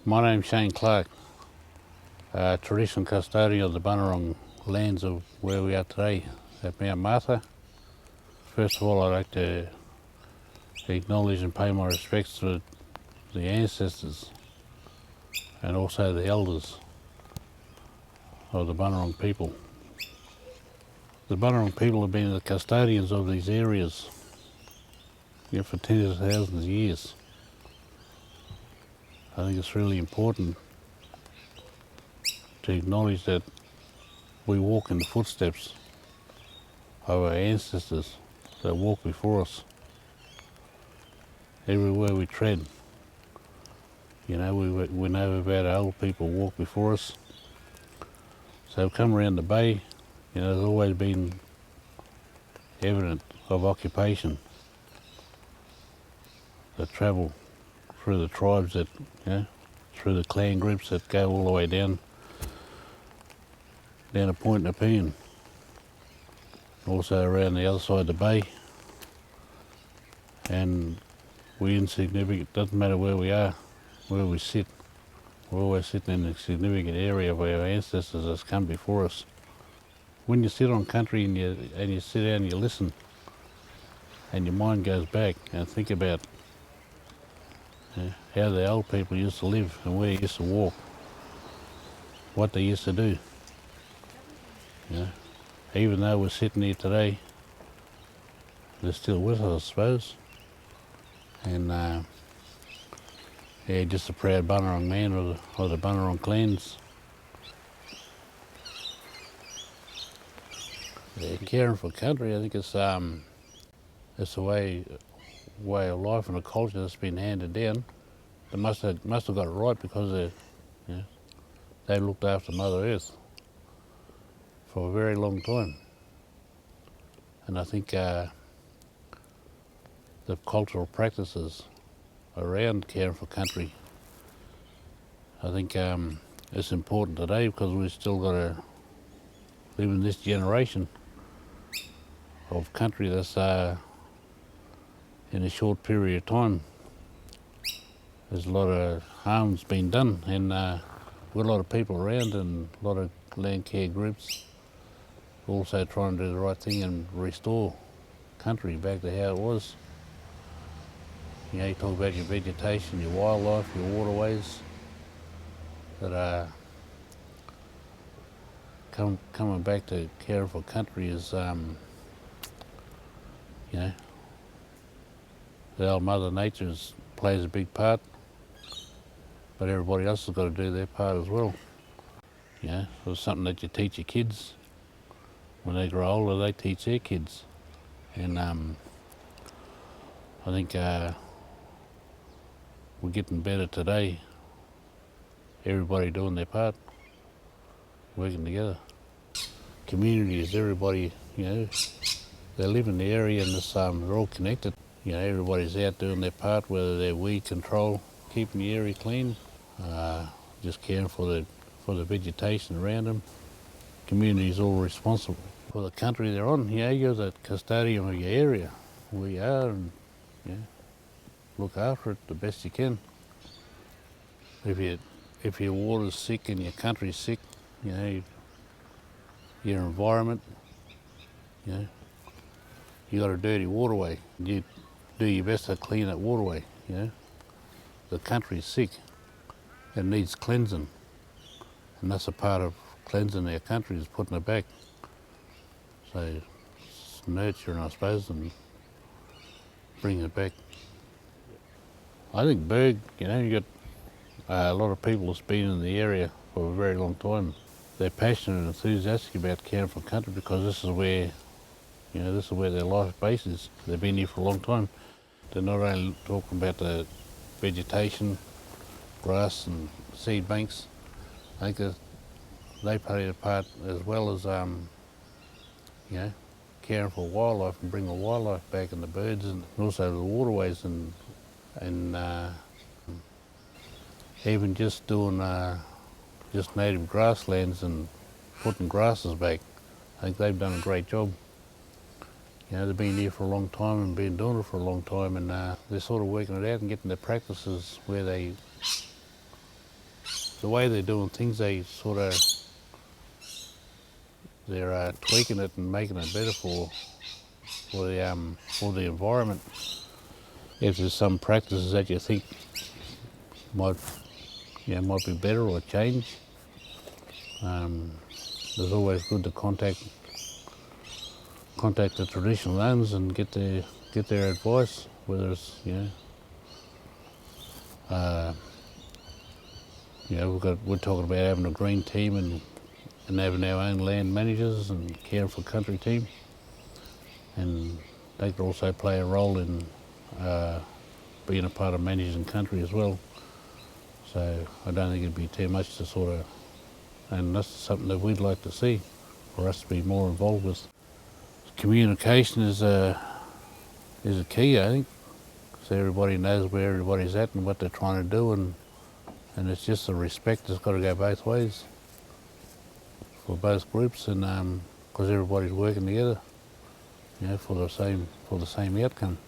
My name's Shane Clarke, traditional custodian of the Bunurong lands of where we are today at Mount Martha. First of all, I'd like to acknowledge and pay my respects to the ancestors and also the elders of the Bunurong people. The Bunurong people have been the custodians of these areas for tens of thousands of years. I think it's really important to acknowledge that we walk in the footsteps of our ancestors that walked before us. Everywhere we tread, we know about our old people walk before us. So come around the bay, there's always been evidence of occupation that travel through the tribes that, through the clan groups that go all the way down a point in Nepean. Also around the other side of the bay. And we're insignificant, doesn't matter where we are, where we sit. We're always sitting in a significant area of our ancestors that's come before us. When you sit on country and you sit down and you listen, and your mind goes back and think about how the old people used to live and where they used to walk, what they used to do. Even though we're sitting here today, they're still with us, I suppose. And just a proud Bunurong man of the Bunurong clans. Caring for country, I think it's a way of life and a culture that's been handed down. They must have got it right because they looked after Mother Earth for a very long time. And I think the cultural practices around caring for country, I think it's important today because we've still got to live in this generation of country that's in a short period of time. There's a lot of harm's been done, and we've got a lot of people around and a lot of land care groups also trying to do the right thing and restore country back to how it was. You talk about your vegetation, your wildlife, your waterways that are coming back to caring for country is, the old Mother Nature plays a big part, but everybody else has got to do their part as well. It's something that you teach your kids. When they grow older, they teach their kids. And I think we're getting better today. Everybody doing their part, working together. Communities, everybody, they live in the area and they're all connected. Everybody's out doing their part, whether they're weed control, keeping the area clean, just caring for the vegetation around them. Community's all responsible for the country they're on. You're the custodian of your area. We are, and look after it the best you can. If your water's sick and your country's sick, your environment, you got a dirty waterway. You do your best to clean that waterway. The country's sick. It needs cleansing, and that's a part of cleansing our country is putting it back. So it's nurturing, I suppose, and bringing it back. I think BERG, you got a lot of people that's been in the area for a very long time. They're passionate and enthusiastic about caring for country because this is where their life base is. They've been here for a long time. They're not only talking about the vegetation, grass and seed banks. I think they play a part as well as caring for wildlife and bring the wildlife back and the birds and also the waterways and even just doing just native grasslands and putting grasses back. I think they've done a great job. They've been here for a long time and been doing it for a long time, and they're sort of working it out and getting their practices where they the way they're doing things, they're tweaking it and making it better for the environment. If there's some practices that you think might be better or change, it's always good to contact the traditional owners and get their advice. Whether it's we're talking about having a green team and having our own land managers and caring for country team, and they could also play a role in being a part of managing country as well. So I don't think it'd be too much to and that's something that we'd like to see, for us to be more involved with. Communication is a key, I think, so everybody knows where everybody's at and what they're trying to do, and it's just the respect that's got to go both ways for both groups, and because everybody's working together, for the same outcome.